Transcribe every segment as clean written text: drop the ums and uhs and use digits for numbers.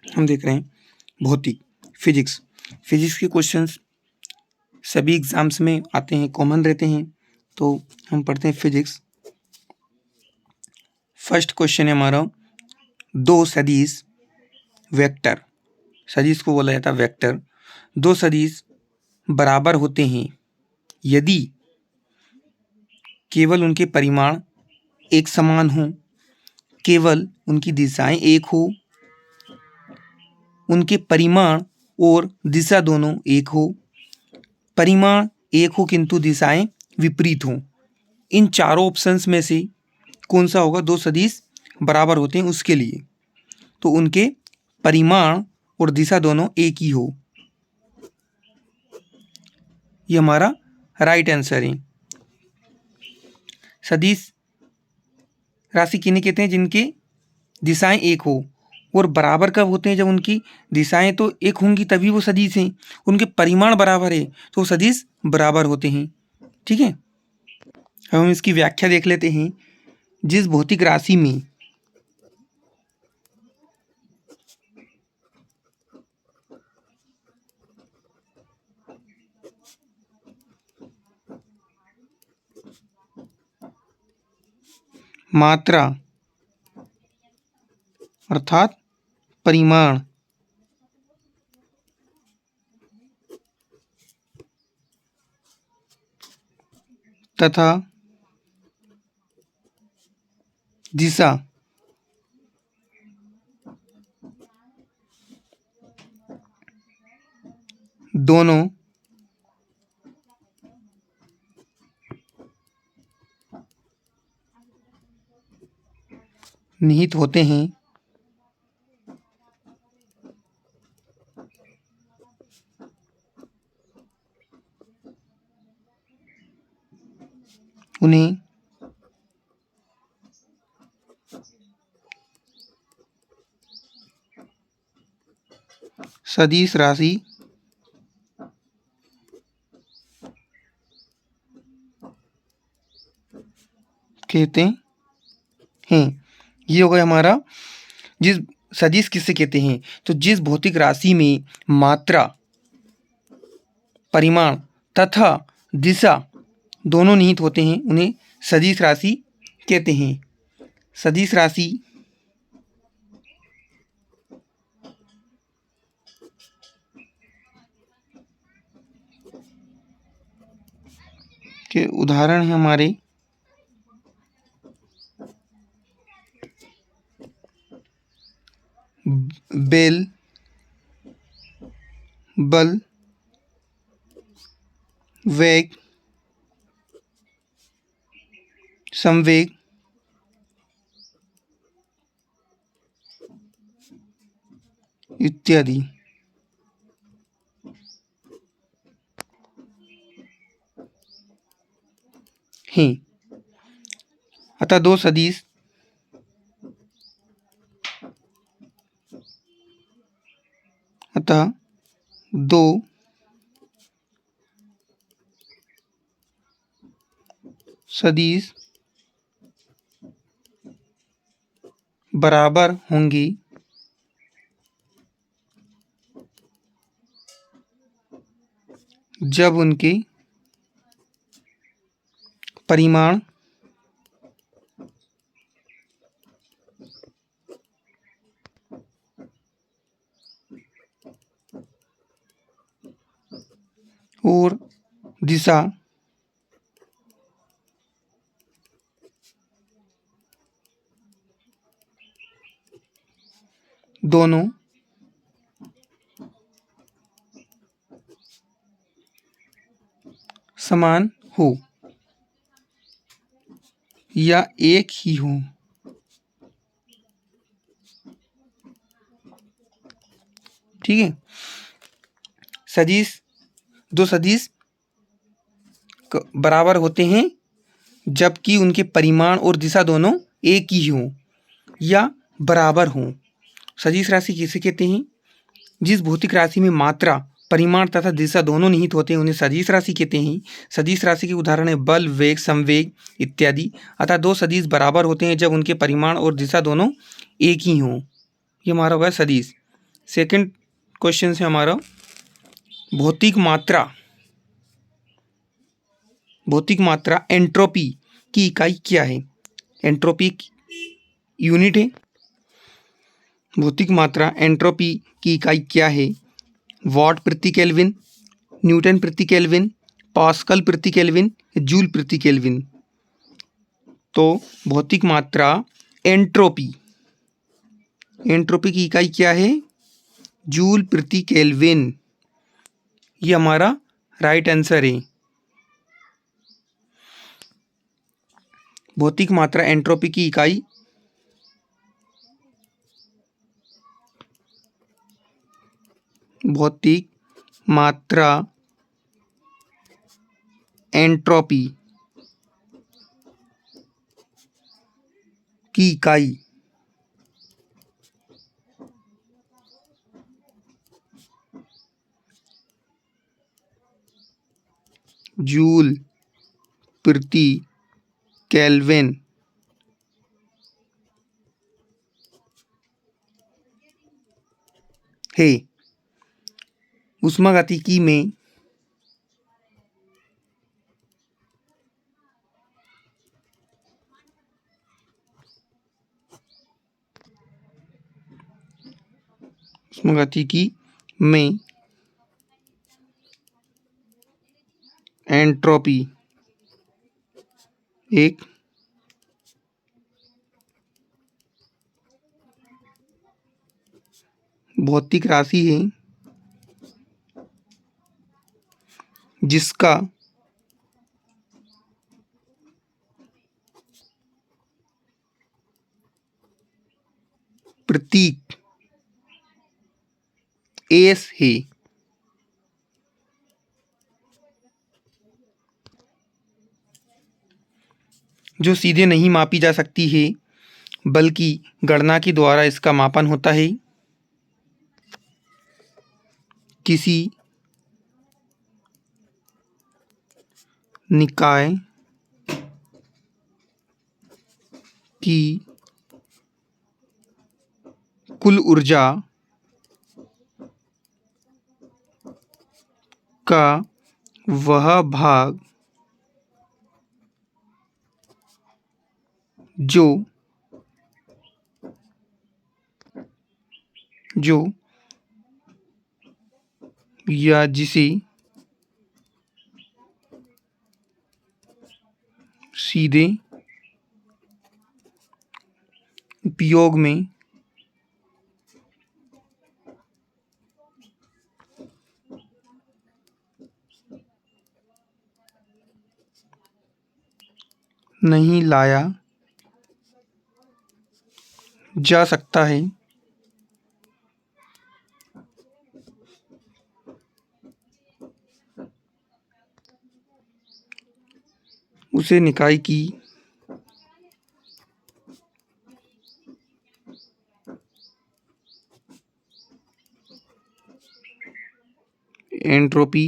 हम देख रहे हैं भौतिक, फिजिक्स। फिजिक्स के क्वेश्चंस सभी एग्जाम्स में आते हैं, कॉमन रहते हैं। तो हम पढ़ते हैं फिजिक्स। फर्स्ट क्वेश्चन है हमारा, दो सदिश वेक्टर, सदिश को बोला जाता है वेक्टर, दो सदिश बराबर होते हैं यदि केवल उनके परिमाण एक समान हो, केवल उनकी दिशाएं एक हो, उनके परिमाण और दिशा दोनों एक हो, परिमाण एक हो किंतु दिशाएं विपरीत हों। इन चारों ऑप्शंस में से कौन सा होगा? दो सदिश बराबर होते हैं उसके लिए तो उनके परिमाण और दिशा दोनों एक ही हो। ये हमारा राइट आंसर है। सदिश राशि किन्हें कहते हैं? जिनकी दिशाएं एक हो। और बराबर कब होते हैं? जब उनकी दिशाएं तो एक होंगी तभी वो सदिश हैं, उनके परिमाण बराबर है तो वो सदिश बराबर होते हैं। ठीक है, अब हम इसकी व्याख्या देख लेते हैं। जिस भौतिक राशि में मात्रा अर्थात परिमाण तथा दिशा दोनों निहित होते हैं उन्हें सदिश राशि कहते हैं। ये हो गया हमारा जिस सदिश किससे कहते हैं? तो जिस भौतिक राशि में मात्रा, परिमाण तथा दिशा दोनों निहित होते हैं उन्हें सदिश राशि कहते हैं। सदिश राशि के उदाहरण हैं हमारे बेल, बल, वेग, संवेग, इत्यादि। हैं। अतः दो सदिश बराबर होंगे जब उनके परिमाण और दिशा दोनों समान हो या एक ही हो। ठीक है, दो सदिश बराबर होते हैं जबकि उनके परिमाण और दिशा दोनों एक ही हों या बराबर हों। सदिश राशि किसे कहते हैं? जिस भौतिक राशि में मात्रा, परिमाण तथा दिशा दोनों निहित होते हैं उन्हें सदिश राशि कहते हैं। सदिश राशि के उदाहरण है बल, वेग, संवेग इत्यादि। अतः दो सदिश बराबर होते हैं जब उनके परिमाण और दिशा दोनों एक ही हों। ये हमारा होगा सदिश। सेकंड क्वेश्चन है हमारा, भौतिक मात्रा एंट्रोपी की इकाई क्या है? एंट्रोपी यूनिट है। भौतिक मात्रा एंट्रोपी की इकाई क्या है? वाट प्रति केल्विन, न्यूटन प्रति केल्विन, पास्कल प्रति केल्विन, जूल प्रति केल्विन। तो भौतिक मात्रा एंट्रोपी की इकाई क्या है? जूल प्रति केल्विन। ये हमारा राइट आंसर है। भौतिक मात्रा एंट्रोपी की इकाई भौतिक मात्रा एंट्रोपी की इकाई जूल प्रति केल्विन है। ऊष्मागतिकी में एंट्रोपी एक भौतिक राशि है जिसका प्रतीक एस है। जो सीधे नहीं मापी जा सकती है बल्कि गणना के द्वारा इसका मापन होता है। किसी निकाय की कुल ऊर्जा का वह भाग जो या जिसे सीधे उपयोग में नहीं लाया जा सकता है उसे निकाय की एंट्रोपी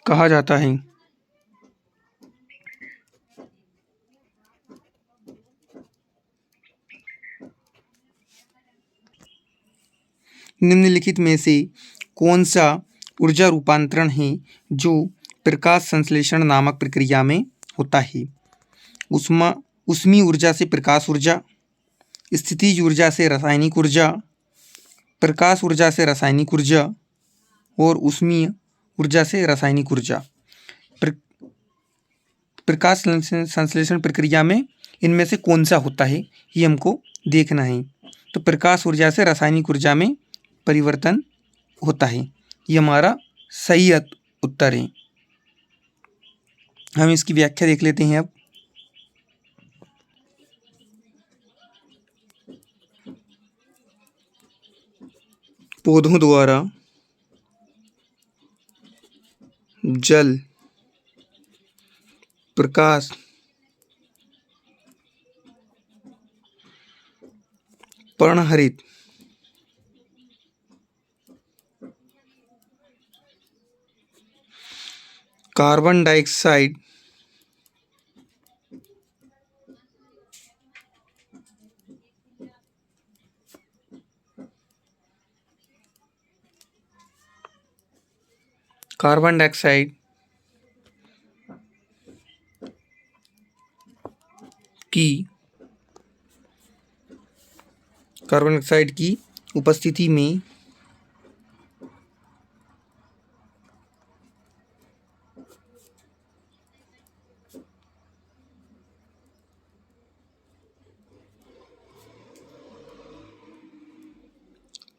कहा जाता है। निम्नलिखित में से कौन सा ऊर्जा रूपांतरण है जो प्रकाश संश्लेषण नामक प्रक्रिया में होता है? ऊष्मीय ऊर्जा से प्रकाश ऊर्जा, स्थितिज ऊर्जा से रासायनिक ऊर्जा, प्रकाश ऊर्जा से रासायनिक ऊर्जा और ऊष्मीय ऊर्जा से रासायनिक ऊर्जा। प्रकाश संश्लेषण प्रक्रिया में इनमें से कौन सा होता है ये हमको देखना है। तो प्रकाश ऊर्जा से रासायनिक ऊर्जा में परिवर्तन होता है। ये हमारा सही उत्तर है। हम इसकी व्याख्या देख लेते हैं अब। पौधों द्वारा जल, प्रकाश, पर्णहरित, कार्बन डाइऑक्साइड कार्बन डाइऑक्साइड की उपस्थिति में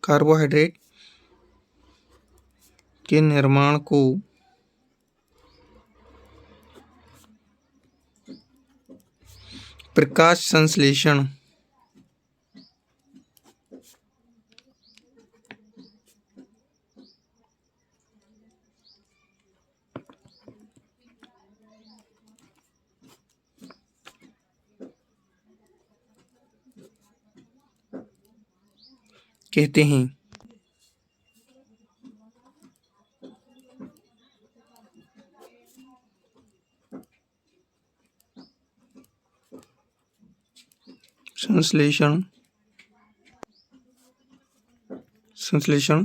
कार्बोहाइड्रेट के निर्माण को प्रकाश संश्लेषण कहते हैं। संश्लेषण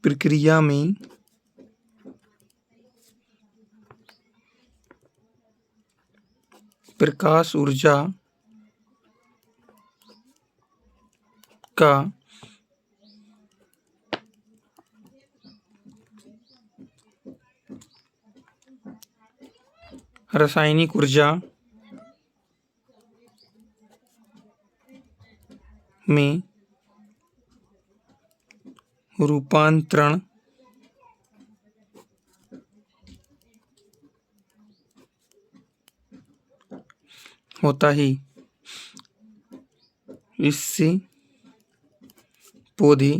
प्रक्रिया में प्रकाश ऊर्जा का रासायनिक ऊर्जा में रूपांतरण होता है। इससे पौधे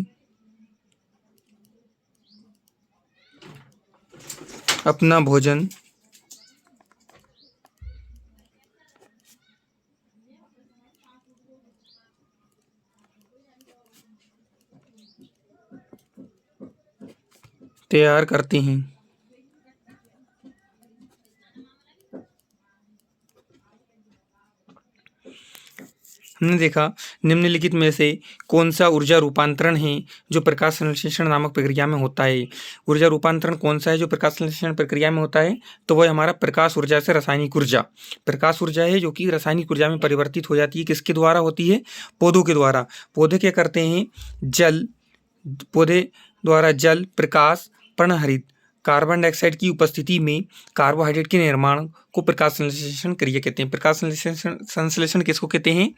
अपना भोजन तैयार करते हैं। हमने देखा निम्नलिखित में से कौन सा ऊर्जा रूपांतरण है जो प्रकाश संश्लेषण नामक प्रक्रिया में होता है। ऊर्जा रूपांतरण कौन सा है जो प्रकाश संश्लेषण प्रक्रिया में होता है, तो वह हमारा प्रकाश ऊर्जा से रासायनिक ऊर्जा, प्रकाश ऊर्जा है जो कि रासायनिक ऊर्जा में परिवर्तित हो जाती है। किसके द्वारा होती है? पौधों के द्वारा। पौधे क्या करते हैं? पौधे द्वारा जल, प्रकाश, पर्णहरित, कार्बन डाइऑक्साइड की उपस्थिति में कार्बोहाइड्रेट के निर्माण को प्रकाश संश्लेषण क्रिया कहते हैं। प्रकाश संश्लेषण किसको कहते हैं?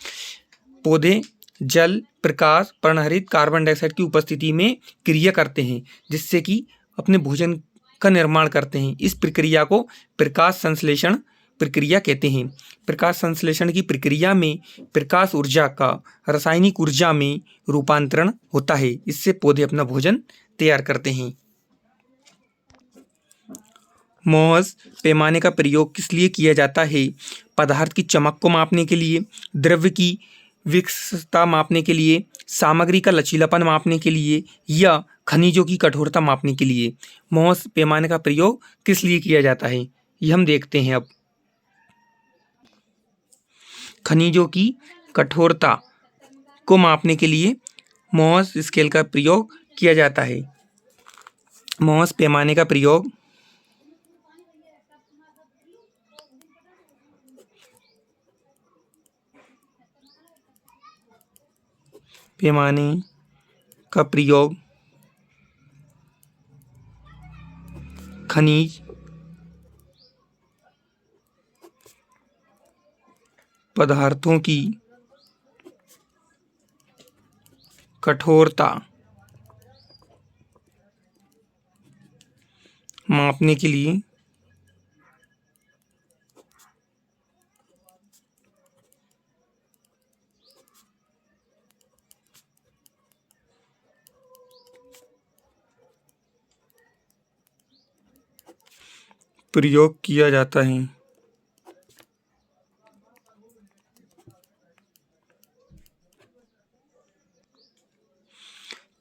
पौधे जल, प्रकाश, पर्णहरित, कार्बन डाइऑक्साइड की उपस्थिति में क्रिया करते हैं जिससे कि अपने भोजन का निर्माण करते हैं। इस प्रक्रिया को प्रकाश संश्लेषण प्रक्रिया कहते हैं। प्रकाश संश्लेषण की प्रक्रिया में प्रकाश ऊर्जा का रासायनिक ऊर्जा में रूपांतरण होता है। इससे पौधे अपना भोजन तैयार करते हैं। मोहस पैमाने का प्रयोग किस लिए किया जाता है? पदार्थ की चमक को मापने के लिए, द्रव्य की विस्कता मापने के लिए, सामग्री का लचीलापन मापने के लिए या खनिजों की कठोरता मापने के लिए। मोहस पैमाने का प्रयोग किस लिए किया जाता है ये हम देखते हैं। अब खनिजों की कठोरता को मापने के लिए मोहस स्केल का प्रयोग किया जाता है। मोहस पैमाने का प्रयोग खनिज पदार्थों की कठोरता मापने के लिए प्रयोग किया जाता है।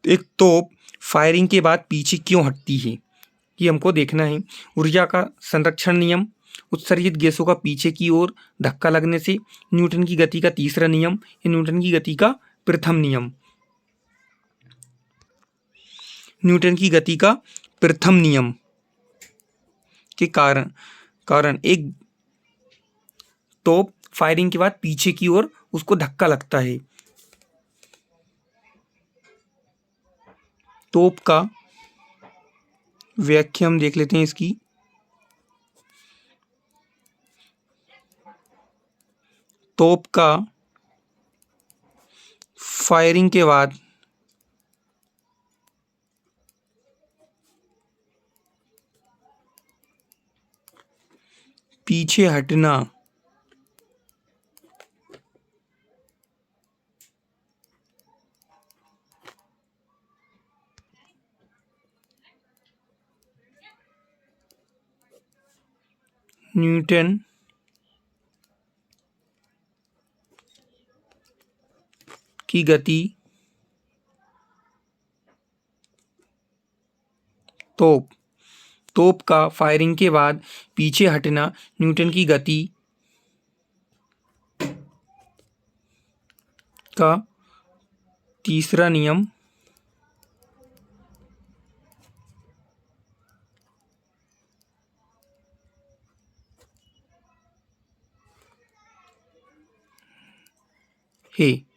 एक तोप फायरिंग के बाद पीछे क्यों हटती है, ये हमको देखना है। ऊर्जा का संरक्षण नियम, उत्सर्जित गैसों का पीछे की ओर धक्का लगने से, न्यूटन की गति का तीसरा नियम या न्यूटन की गति का प्रथम नियम। न्यूटन की गति का प्रथम नियम के कारण एक तोप फायरिंग के बाद पीछे की ओर उसको धक्का लगता है। तोप का व्याख्या हम देख लेते हैं इसकी। तोप का फायरिंग के बाद पीछे हटना न्यूटन की गति तोप का फायरिंग के बाद पीछे हटना न्यूटन की गति का तीसरा नियम है।